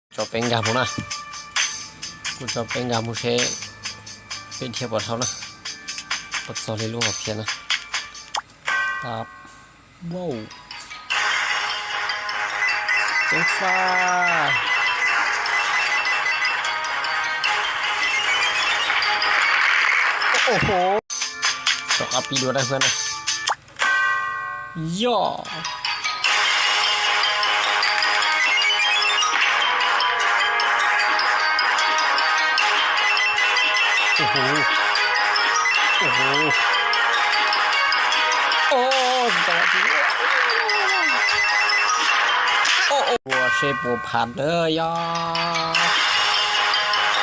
Chopeng muna. Ku chopeng mu se bên thiệp vào sau nè. Bật gió lên luôn ở phía nè. Tap. Wow. Chống pha. Oh. Chọc api dua dah mana. Yo.บัวเชฟบัวผ่านเลยย่อ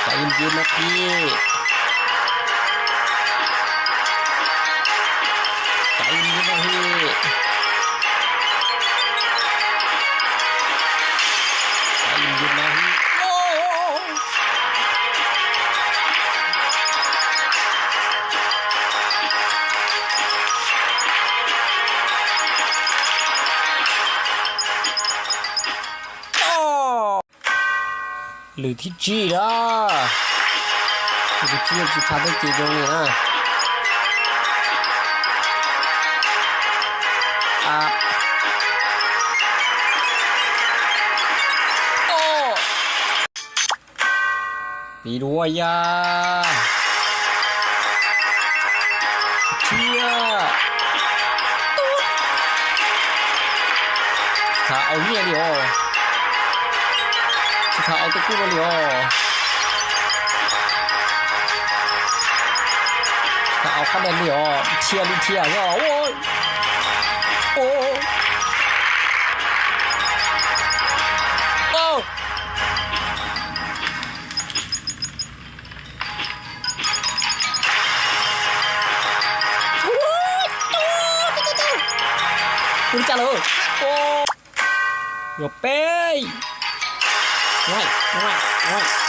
ใจเย็นๆนะพี่ใจเย็นๆนะพี่ใจเย็นๆนะพี่หรือที่จีล่ะหรือที่จีพาได้จีตรงนี้นะโอ้ปีดัวยาเทียถ้าเอาเนี่ยเดียวถ้าเอาตะกู้มาเลยถ้าเอาคะแนนเลยเทียร์เทียร์ก็โอ้ยโอ้โอ้คุณจ่าเลยโอ้ยเป้ยง่าย